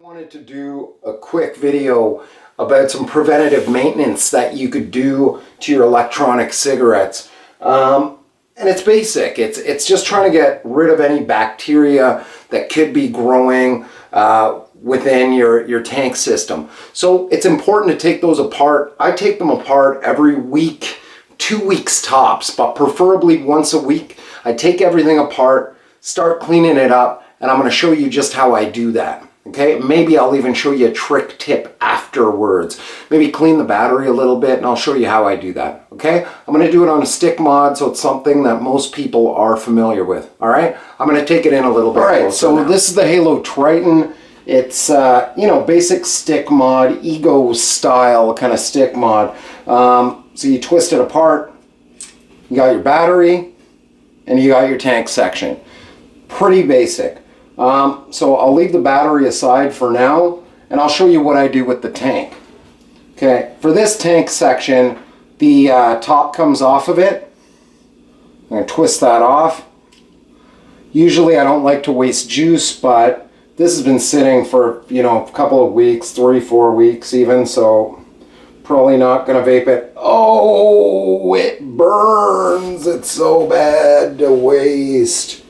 I wanted to do a quick video about some preventative maintenance that you could do to your electronic cigarettes. And it's basic. It's just trying to get rid of any bacteria that could be growing within your tank system. So it's important to take those apart. I take them apart every week, 2 weeks tops, but preferably once a week. I take everything apart, start cleaning it up, and I'm going to show you just how I do that. Okay, maybe I'll even show you a trick tip afterwards. Maybe clean the battery a little bit and I'll show you how I do that. Okay, I'm going to do it on a stick mod, so it's something that most people are familiar with. All right, I'm going to take it in a little bit. All right, so this is the Halo Triton. It's basic stick mod, ego style kind of stick mod. So you twist it apart. You got your battery and you got your tank section. Pretty basic. So I'll leave the battery aside for now, and I'll show you what I do with the tank. Okay, for this tank section, the top comes off of it. I'm going to twist that off. Usually I don't like to waste juice, but this has been sitting for, a couple of weeks, 3-4 weeks even, so probably not going to vape it. Oh, it burns. It's so bad to waste.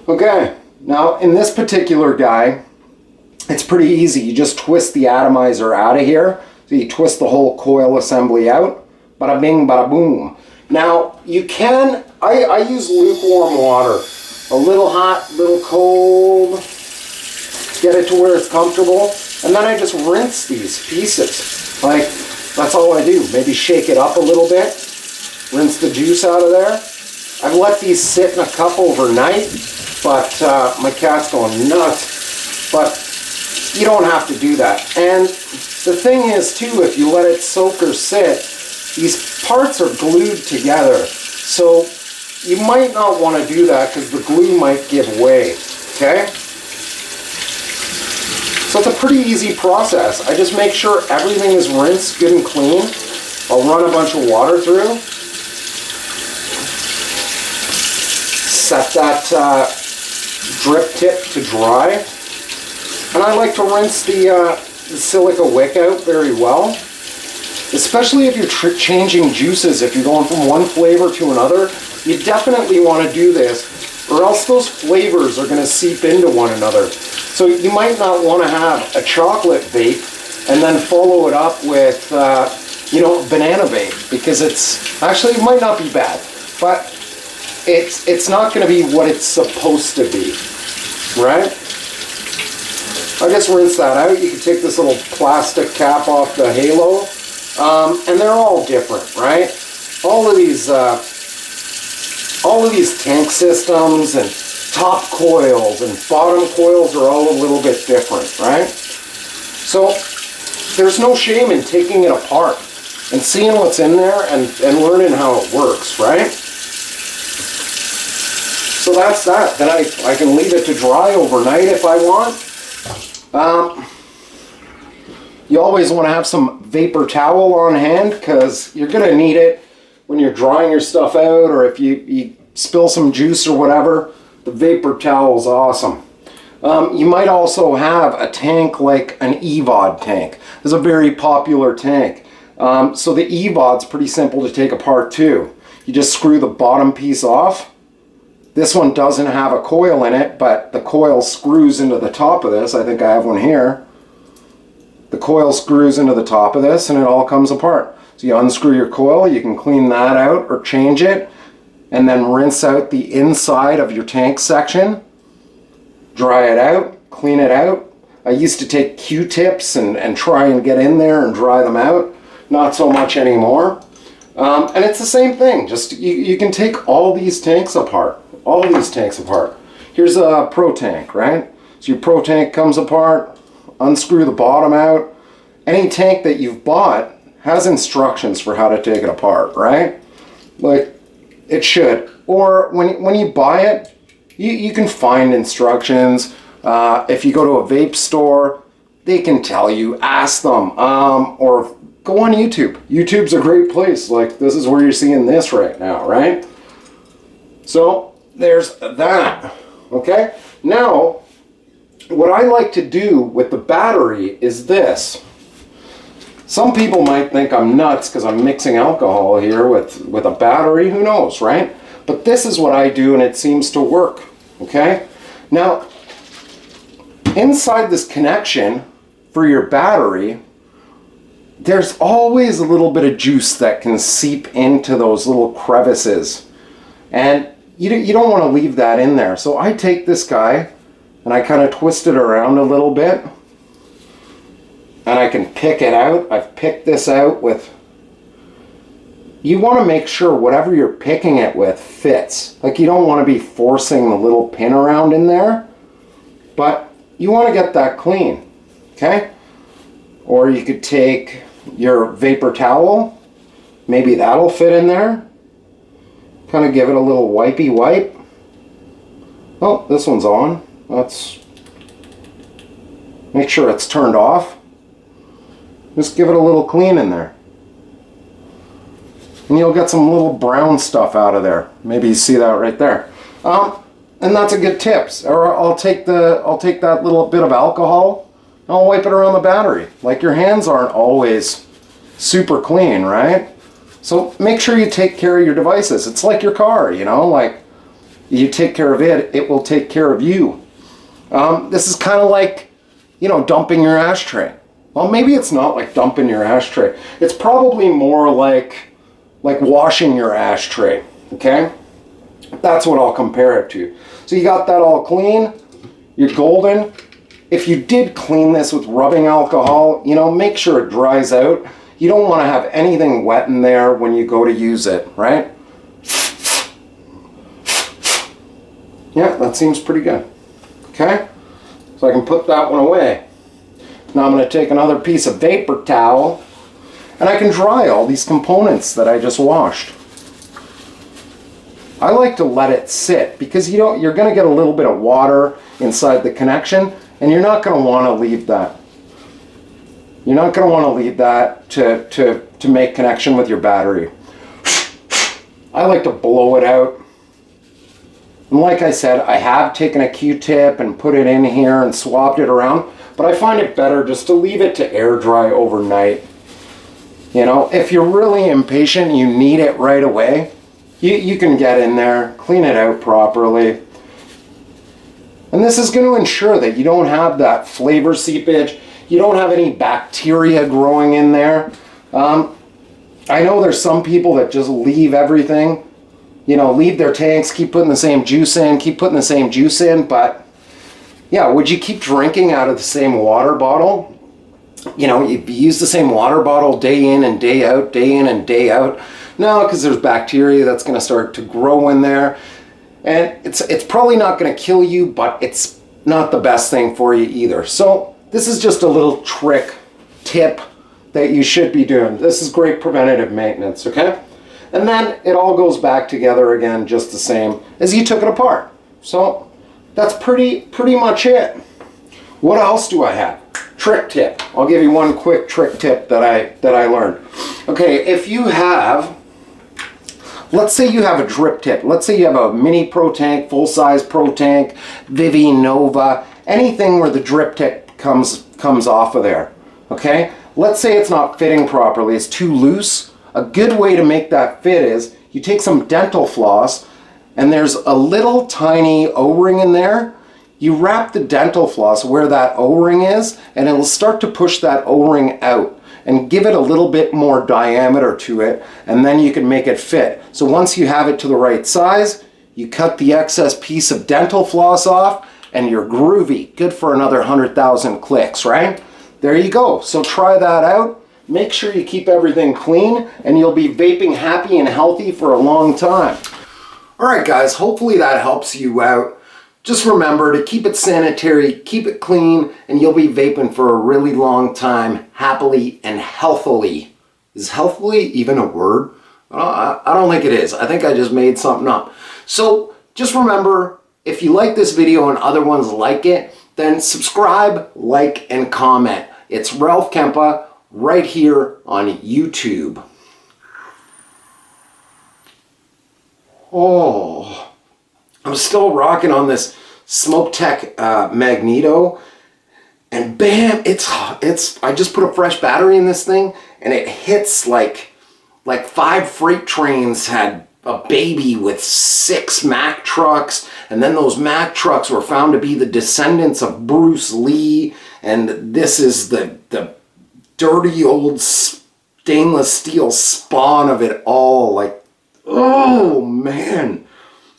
Okay. Now, in this particular guy, it's pretty easy. You just twist the atomizer out of here. So you twist the whole coil assembly out. Bada bing, bada boom. Now, you can, I use lukewarm water. A little hot, little cold. Get it to where it's comfortable. And then I just rinse these pieces. Like, that's all I do. Maybe shake it up a little bit. Rinse the juice out of there. I've let these sit in a cup overnight. But my cat's going nuts. But you don't have to do that. And the thing is, too, if you let it soak or sit, these parts are glued together. So you might not want to do that because the glue might give way. Okay? So it's a pretty easy process. I just make sure everything is rinsed good and clean. I'll run a bunch of water through. Set that drip tip to dry, and I like to rinse the silica wick out very well, especially if you're changing juices. If you're going from one flavor to another, you definitely want to do this, or else those flavors are going to seep into one another. So you might not want to have a chocolate vape and then follow it up with banana vape, because it might not be bad, but it's not going to be what it's supposed to be, right? I just rinse that out. You can take this little plastic cap off the Halo, and they're all different, right? All of these tank systems and top coils and bottom coils are all a little bit different, right? So there's no shame in taking it apart and seeing what's in there and learning how it works, right? So that's that. Then I can leave it to dry overnight if I want. You always want to have some vapor towel on hand, because you're going to need it when you're drying your stuff out, or if you spill some juice or whatever. The vapor towel is awesome. You might also have a tank like an Evod tank. It's a very popular tank. So the Evod's pretty simple to take apart too. You just screw the bottom piece off. This one doesn't have a coil in it, but the coil screws into the top of this. I think I have one here. The coil screws into the top of this and it all comes apart. So you unscrew your coil, you can clean that out or change it, and then rinse out the inside of your tank section. Dry it out, clean it out. I used to take Q-tips and try and get in there and dry them out. Not so much anymore. And it's the same thing. Just you can take all these tanks apart. All these tanks apart. Here's a Protank, right? So your Protank comes apart, unscrew the bottom out. Any tank that you've bought has instructions for how to take it apart, right? Like, it should. Or when you buy it, you can find instructions. If you go to a vape store, they can tell you, ask them, or go on YouTube. YouTube's a great place. Like, this is where you're seeing this right now, right? So there's that. Okay, now what I like to do with the battery is this. Some people might think I'm nuts because I'm mixing alcohol here with a battery. Who knows, right? But this is what I do, and it seems to work. Okay? Now, inside this connection for your battery, there's always a little bit of juice that can seep into those little crevices. And you don't want to leave that in there. So I take this guy and I kind of twist it around a little bit. And I can pick it out. I've picked this out with... You want to make sure whatever you're picking it with fits. Like, you don't want to be forcing the little pin around in there. But you want to get that clean. Okay? Or you could take your vapor towel. Maybe that'll fit in there. Kind of give it a little wipey wipe. Oh, this one's on. Let's make sure it's turned off. Just give it a little clean in there. And you'll get some little brown stuff out of there. Maybe you see that right there. And that's a good tip. Or I'll take that little bit of alcohol and I'll wipe it around the battery. Like, your hands aren't always super clean, right? So make sure you take care of your devices. It's like your car, you know, like you take care of it, it will take care of you. This is kind of like, you know, dumping your ashtray. Well, maybe it's not like dumping your ashtray. It's probably more like washing your ashtray, okay? That's what I'll compare it to. So you got that all clean, you're golden. If you did clean this with rubbing alcohol, you know, make sure it dries out. You don't want to have anything wet in there when you go to use it, right? Yeah, that seems pretty good. Okay? So I can put that one away. Now I'm going to take another piece of vapor towel and I can dry all these components that I just washed. I like to let it sit because you're going to get a little bit of water inside the connection and you're not going to want to leave that. You're not going to want to leave that to make connection with your battery. I like to blow it out. And like I said, I have taken a Q-tip and put it in here and swapped it around, but I find it better just to leave it to air dry overnight. You know, if you're really impatient, you need it right away, you can get in there, clean it out properly. And this is going to ensure that you don't have that flavor seepage, you don't have any bacteria growing in there. I know there's some people that just leave everything. You know, leave their tanks, keep putting the same juice in, keep putting the same juice in, but yeah, would you keep drinking out of the same water bottle? You know, you use the same water bottle day in and day out, day in and day out. No, because there's bacteria that's going to start to grow in there. And it's probably not going to kill you, but it's not the best thing for you either. So this is just a little tip that you should be doing. This is great preventative maintenance, okay? And then it all goes back together again just the same as you took it apart. So that's pretty much it. What else do I have? Trick tip. I'll give you one quick trick tip that I learned. Okay, if you have, let's say you have a drip tip. Let's say you have a mini Protank, full-size Protank, Vivi, Nova, anything where the drip tip comes off of there. Okay? Let's say it's not fitting properly, it's too loose. A good way to make that fit is you take some dental floss and there's a little tiny O-ring in there. You wrap the dental floss where that O-ring is and it'll start to push that O-ring out and give it a little bit more diameter to it, and then you can make it fit. So once you have it to the right size, you cut the excess piece of dental floss off and you're groovy. Good for another 100,000 clicks, right? There you go. So try that out. Make sure you keep everything clean and you'll be vaping happy and healthy for a long time. All right, guys, hopefully that helps you out. Just remember to keep it sanitary, keep it clean, and you'll be vaping for a really long time, happily and healthily. Is healthily even a word? I don't think it is. I think I just made something up. So just remember, if you like this video and other ones like it, then subscribe, like, and comment. It's Ralph Kempa right here on YouTube. Oh, I'm still rocking on this Smoke Tech Magneto, and bam, I just put a fresh battery in this thing, and it hits like 5 freight trains had a baby with 6 Mack trucks, and then those Mack trucks were found to be the descendants of Bruce Lee, and this is the dirty old stainless steel spawn of it all. Like, oh man,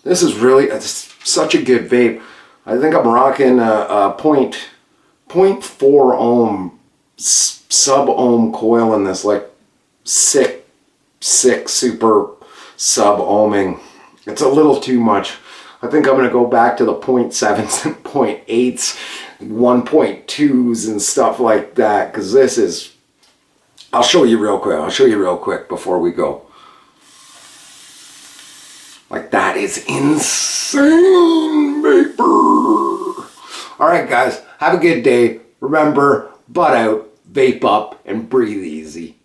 this is really such a good vape. I think I'm rocking a 0.4 ohm sub ohm coil in this, like sick super sub ohming. It's a little too much. I think I'm going to go back to the 0.7s and 0.8s, 1.2s and stuff like that, because this is, I'll show you real quick before we go. Like, that is insane vapor. All right, guys, have a good day. Remember, butt out, vape up, and breathe easy.